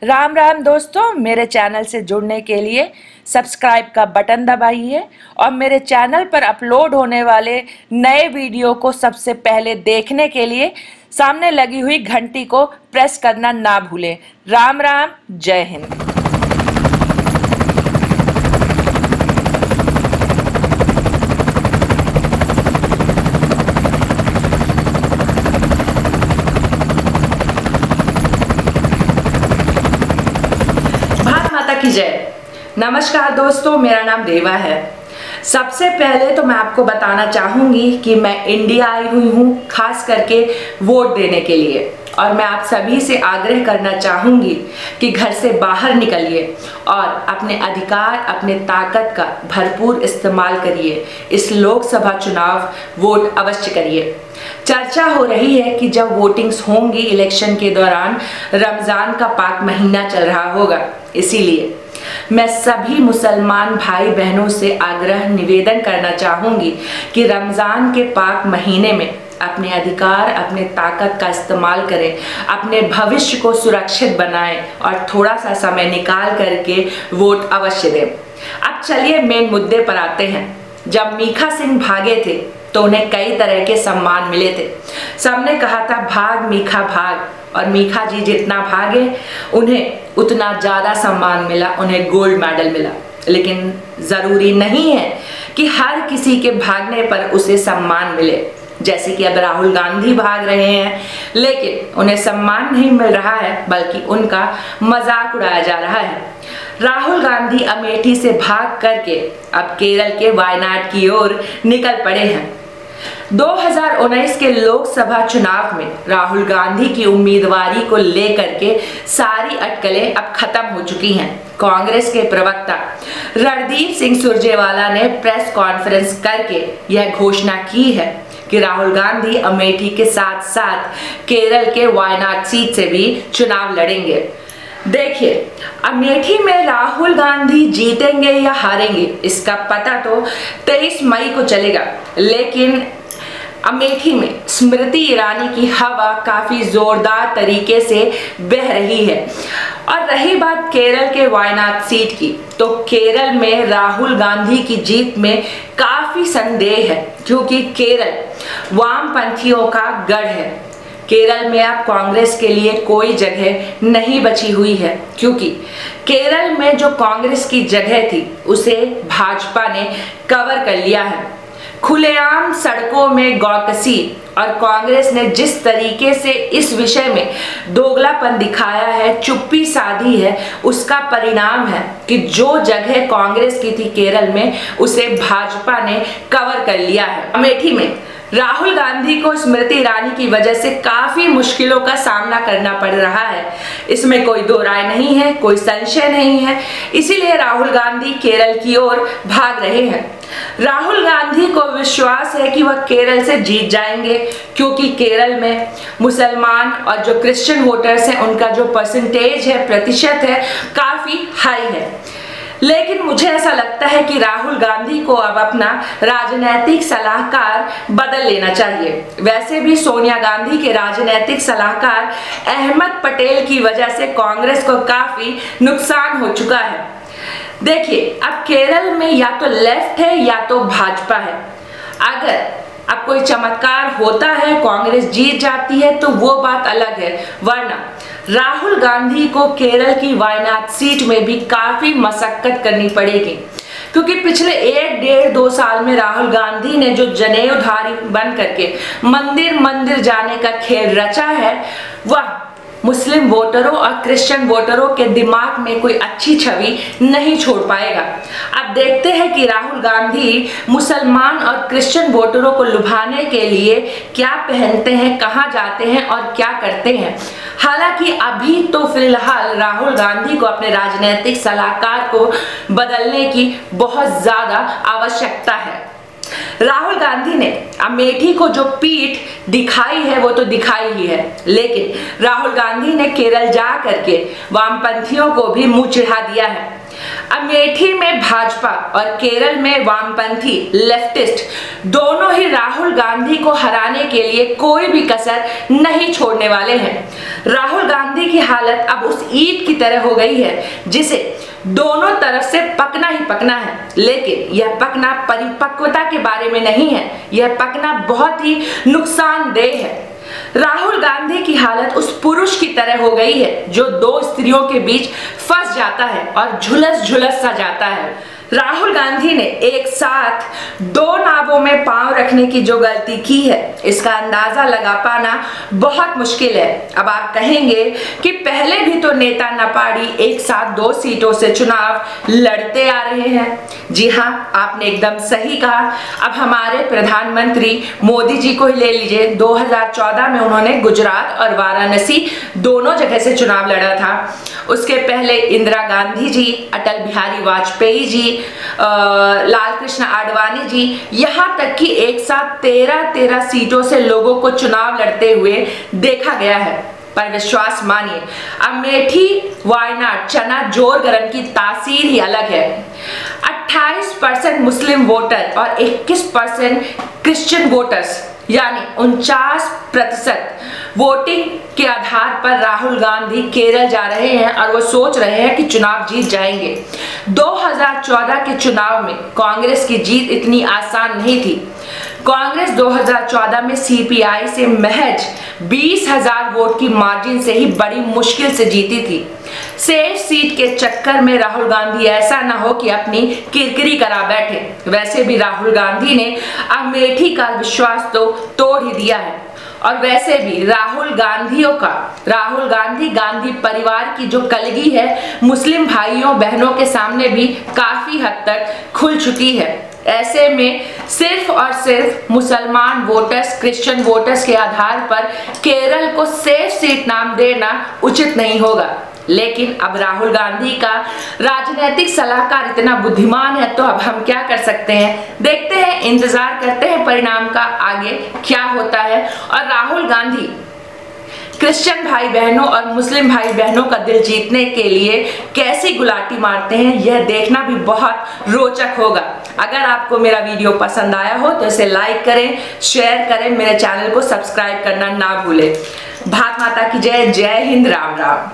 राम राम दोस्तों, मेरे चैनल से जुड़ने के लिए सब्सक्राइब का बटन दबाइए और मेरे चैनल पर अपलोड होने वाले नए वीडियो को सबसे पहले देखने के लिए सामने लगी हुई घंटी को प्रेस करना ना भूलें। राम राम, जय हिंद। की जय। नमस्कार दोस्तों, मेरा नाम रेवा है। सबसे पहले तो मैं आपको बताना चाहूंगी कि मैं इंडिया आई हुई हूँ खास करके वोट देने के लिए, और मैं आप सभी से आग्रह करना चाहूंगी कि घर से बाहर निकलिए और अपने अधिकार, अपने ताकत का भरपूर इस्तेमाल करिए। इस लोकसभा चुनाव वोट अवश्य करिए। चर्चा हो रही है कि जब वोटिंग्स होंगी इलेक्शन के दौरान, रमजान का पाक महीना चल रहा होगा, इसीलिए मैं सभी मुसलमान भाई बहनों से आग्रह निवेदन करना चाहूंगी कि रमजान के पाक महीने में अपने अधिकार, अपने ताकत का इस्तेमाल करें, अपने भविष्य को सुरक्षित बनाएं और थोड़ा सा समय निकाल करके वोट अवश्य दें। अब चलिए मेन मुद्दे पर आते हैं। जब मीखा सिंह भागे थे तो उन्हें कई तरह के सम्मान मिले थे। सबने कहा था भाग मीखा भाग, और मीखा जी जितना भागे उन्हें उतना ज़्यादा सम्मान मिला, उन्हें गोल्ड मेडल मिला। लेकिन ज़रूरी नहीं है कि हर किसी के भागने पर उसे सम्मान मिले। जैसे कि अब राहुल गांधी भाग रहे हैं लेकिन उन्हें सम्मान नहीं मिल रहा है, बल्कि उनका मजाक उड़ाया जा रहा है। राहुल गांधी अमेठी से भाग करके अब केरल के वायनाड की ओर निकल पड़े हैं। 2019 के लोकसभा चुनाव में राहुल गांधी की उम्मीदवारी को लेकर के सारी अटकलें अब खत्म हो चुकी हैं। कांग्रेस के प्रवक्ता रणदीप सिंह सुरजेवाला ने प्रेस कॉन्फ्रेंस करके यह घोषणा की है कि राहुल गांधी अमेठी के साथ साथ केरल के वायनाड सीट से भी चुनाव लड़ेंगे। देखिए, अमेठी में राहुल गांधी जीतेंगे या हारेंगे इसका पता तो 23 मई को चलेगा, लेकिन अमेठी में स्मृति ईरानी की हवा काफी जोरदार तरीके से बह रही है। और रही बात केरल के वायनाड सीट की, तो केरल में राहुल गांधी की जीत में काफी संदेह है, क्योंकि केरल वामपंथियों का गढ़ है। केरल में अब कांग्रेस के लिए कोई जगह नहीं बची हुई है, क्योंकि केरल में जो कांग्रेस की जगह थी उसे भाजपा ने कवर कर लिया है। खुलेआम सड़कों में गौकसी, और कांग्रेस ने जिस तरीके से इस विषय में दोगलापन दिखाया है, चुप्पी साधी है, उसका परिणाम है कि जो जगह कांग्रेस की थी केरल में उसे भाजपा ने कवर कर लिया है। अमेठी में राहुल गांधी को स्मृति ईरानी की वजह से काफी मुश्किलों का सामना करना पड़ रहा है, इसमें कोई दो राय नहीं है, कोई संशय नहीं है। इसीलिए राहुल गांधी केरल की ओर भाग रहे हैं। राहुल गांधी को विश्वास है कि वह केरल से जीत जाएंगे, क्योंकि केरल में मुसलमान और जो क्रिश्चियन वोटर्स हैं उनका जो परसेंटेज है, प्रतिशत है, काफी हाई है। लेकिन मुझे ऐसा लगता है कि राहुल गांधी को अब अपना राजनीतिक सलाहकार बदल लेना चाहिए। वैसे भी सोनिया गांधी के राजनीतिक सलाहकार अहमद पटेल की वजह से कांग्रेस को काफी नुकसान हो चुका है। देखिए, अब केरल में या तो लेफ्ट है या तो भाजपा है। अगर अब कोई चमत्कार होता है, कांग्रेस जीत जाती है, तो वो बात अलग है, वरना राहुल गांधी को केरल की वायनाड सीट में भी काफी मशक्कत करनी पड़ेगी, क्योंकि पिछले 1-1.5-2 साल में राहुल गांधी ने जो जनेऊधारी बन करके मंदिर मंदिर जाने का खेल रचा है, वह मुस्लिम वोटरों और क्रिश्चियन वोटरों के दिमाग में कोई अच्छी छवि नहीं छोड़ पाएगा। अब देखते हैं कि राहुल गांधी मुसलमान और क्रिश्चियन वोटरों को लुभाने के लिए क्या पहनते हैं, कहां जाते हैं और क्या करते हैं। हालांकि अभी तो फिलहाल राहुल गांधी को अपने राजनीतिक सलाहकार को बदलने की बहुत ज्यादा आवश्यकता है। राहुल गांधी ने अमेठी को जो पीठ दिखाई है वो तो दिखाई ही है, लेकिन राहुल गांधी ने केरल जा करके वामपंथियों को भी मुंह चिढ़ा दिया है। अमेठी में भाजपा और केरल में वामपंथी लेफ्टिस्ट दोनों ही राहुल गांधी को हराने के लिए कोई भी कसर नहीं छोड़ने वाले हैं। राहुल गांधी की हालत अब उस ईंट की तरह हो गई है जिसे दोनों तरफ से पकना ही पकना है, लेकिन यह पकना परिपक्वता के बारे में नहीं है, यह पकना बहुत ही नुकसानदेह है। राहुल गांधी की हालत उस पुरुष की तरह हो गई है जो दो स्त्रियों के बीच फंस जाता है और झुलस झुलस सा जाता है। राहुल गांधी ने एक साथ दो नावों में पांव रखने की जो गलती की है, इसका अंदाजा लगा पाना बहुत मुश्किल है। अब आप कहेंगे कि पहले भी तो नेता नपाड़ी एक साथ दो सीटों से चुनाव लड़ते आ रहे हैं। जी हाँ, आपने एकदम सही कहा। अब हमारे प्रधानमंत्री मोदी जी को ही ले लीजिए, 2014 में उन्होंने गुजरात और वाराणसी दोनों जगह से चुनाव लड़ा था। उसके पहले इंदिरा गांधी जी, अटल बिहारी वाजपेयी जी, लाल कृष्ण आडवाणी जी, यहाँ तक कि एक साथ 13 सीटों से लोगों को चुनाव लड़ते हुए देखा गया है। पर विश्वास मानिए, अमेठी, वायनाड, चना जोर गरम की तासीर ही अलग है। 28% मुस्लिम वोटर और 21% क्रिश्चियन वोटर्स यानी 49% वोटिंग के आधार पर राहुल गांधी केरल जा रहे हैं और वो सोच रहे हैं कि चुनाव जीत जाएंगे। 2014 के चुनाव में कांग्रेस की जीत इतनी आसान नहीं थी। कांग्रेस 2014 में सीपीआई से महज 20,000 वोट की मार्जिन से ही बड़ी मुश्किल से जीती थी। सेफ सीट के चक्कर में राहुल गांधी ऐसा ना हो कि अपनी किरकिरी करा बैठे। वैसे भी राहुल गांधी ने अमेठी का विश्वास तो तोड़ ही दिया है। और वैसे भी राहुल गांधी परिवार की जो कलगी है मुस्लिम भाइयों बहनों के सामने भी काफी हद तक खुल चुकी है। ऐसे में सिर्फ और सिर्फ मुसलमान वोटर्स, क्रिश्चियन वोटर्स के आधार पर केरल को सेफ सीट नाम देना उचित नहीं होगा। लेकिन अब राहुल गांधी का राजनीतिक सलाहकार इतना बुद्धिमान है तो अब हम क्या कर सकते हैं, देखते हैं, इंतजार करते हैं परिणाम का आगे क्या होता है। और राहुल गांधी क्रिश्चियन भाई बहनों और मुस्लिम भाई बहनों का दिल जीतने के लिए कैसी गुलाटी मारते हैं, यह देखना भी बहुत रोचक होगा। अगर आपको मेरा वीडियो पसंद आया हो तो इसे लाइक करें, शेयर करें, मेरे चैनल को सब्सक्राइब करना ना भूलें। भारत माता की जय। जय हिंद। राम राम।